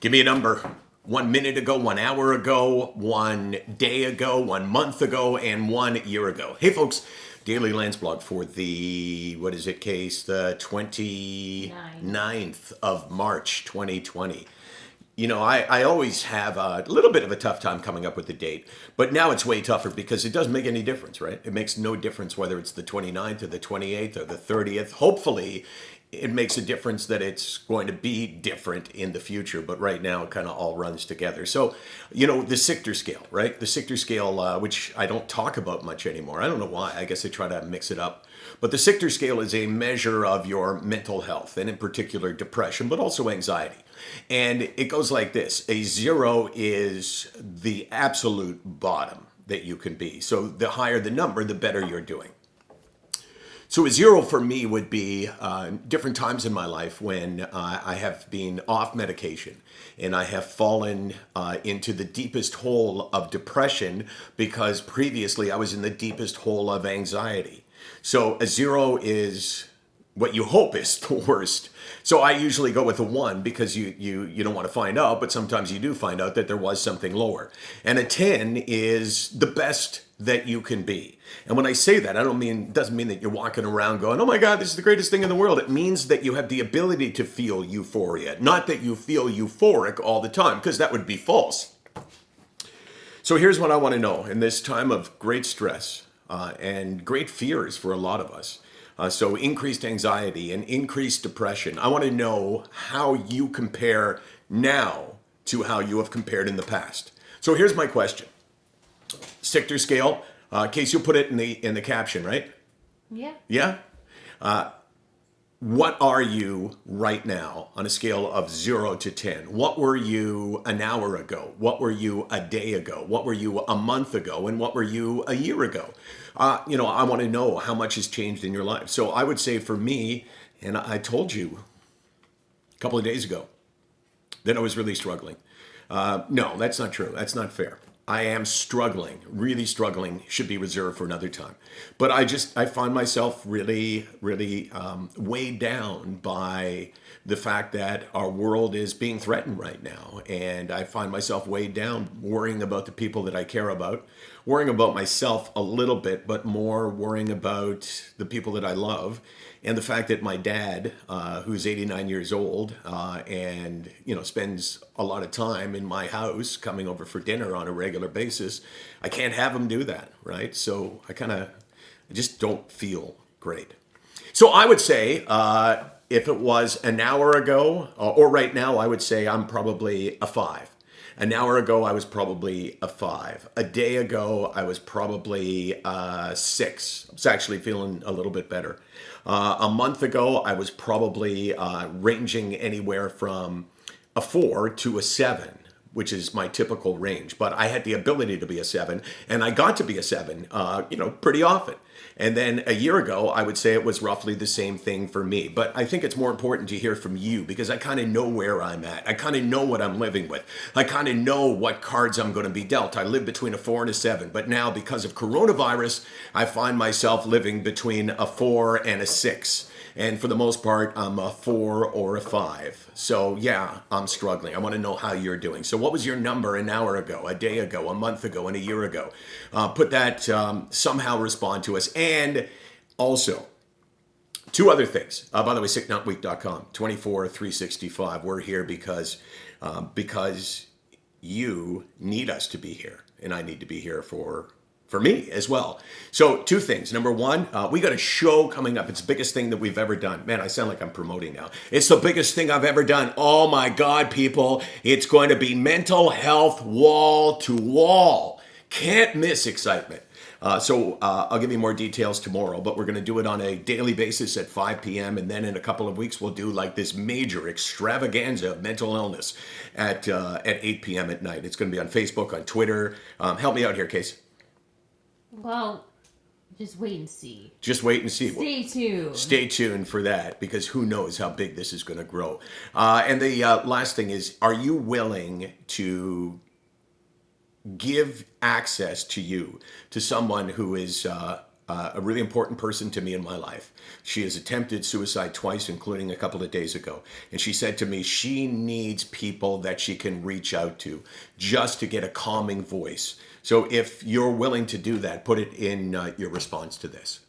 Give me a number. 1 minute ago, 1 hour ago, 1 day ago, 1 month ago, and 1 year ago. Hey, folks, daily Landsblog for the, what is it, case? The 29th of March, 2020. You know, I always have a little bit of a tough time coming up with the date, but now it's way tougher because it doesn't make any difference, right? It makes no difference whether it's the 29th or the 28th or the 30th. Hopefully, it makes a difference that it's going to be different in the future, but right now it kind of all runs together. So, you know, the Sichter scale, right? The Sichter scale, which I don't talk about much anymore. I don't know why. I guess I try to mix it up. But the Sichter scale is a measure of your mental health, and in particular depression, but also anxiety. And it goes like this. A 0 is the absolute bottom that you can be. So the higher the number, the better you're doing. So a 0 for me would be different times in my life when I have been off medication and I have fallen into the deepest hole of depression because previously I was in the deepest hole of anxiety. So a 0 is what you hope is the worst. So I usually go with a 1 because you don't want to find out, but sometimes you do find out that there was something lower. And a 10 is the best that you can be. And when I say that, doesn't mean that you're walking around going, oh my God, this is the greatest thing in the world. It means that you have the ability to feel euphoria, not that you feel euphoric all the time, because that would be false. So here's what I want to know in this time of great stress and great fears for a lot of us. So increased anxiety and increased depression. I want to know how you compare now to how you have compared in the past. So here's my question. Sichter scale, Case, you'll put it in the caption, right? Yeah. Yeah? What are you right now on a scale of 0 to 10? What were you an hour ago? What were you a day ago? What were you a month ago? And what were you a year ago? I want to know how much has changed in your life. So I would say for me, and I told you a couple of days ago that I was really struggling. No, that's not true. That's not fair. I am struggling, really struggling, should be reserved for another time. But I find myself really, really weighed down by the fact that our world is being threatened right now. And I find myself weighed down, worrying about the people that I care about, worrying about myself a little bit, but more worrying about the people that I love. And the fact that my dad, who's 89 years old and, spends a lot of time in my house coming over for dinner on a regular basis, I can't have him do that, right? So I just don't feel great. So I would say if it was an hour ago or right now, I would say I'm probably a 5. An hour ago, I was probably a 5. A day ago, I was probably a 6. I was actually feeling a little bit better. A month ago, I was probably ranging anywhere from a 4 to a 7, which is my typical range. But I had the ability to be a 7, and I got to be a 7, pretty often. And then a year ago, I would say it was roughly the same thing for me. But I think it's more important to hear from you because I kind of know where I'm at. I kind of know what I'm living with. I kind of know what cards I'm going to be dealt. I live between a 4 and a 7. But now, because of coronavirus, I find myself living between a 4 and a 6. And for the most part, I'm a 4 or a 5. So yeah, I'm struggling. I want to know how you're doing. So what was your number an hour ago, a day ago, a month ago, and a year ago? Put that, somehow respond to us. And also, 2 other things. By the way, SickNotWeak.com, 24/365. We're here because you need us to be here. And I need to be here for me as well. So 2 things. Number 1, we got a show coming up. It's the biggest thing that we've ever done. Man, I sound like I'm promoting now. It's the biggest thing I've ever done. Oh my God, people. It's going to be mental health wall to wall. Can't miss excitement. So I'll give you more details tomorrow, but we're going to do it on a daily basis at 5 p.m. And then in a couple of weeks, we'll do like this major extravaganza of mental illness at 8 p.m. at night. It's going to be on Facebook, on Twitter. Help me out here, Case. Well, just wait and see. Just wait and see. Stay tuned. Stay tuned for that because who knows how big this is going to grow. And the last thing is, are you willing to give access to you to someone who is a really important person to me in my life. She has attempted suicide twice, including a couple of days ago. And she said to me, she needs people that she can reach out to just to get a calming voice. So if you're willing to do that, put it in your response to this.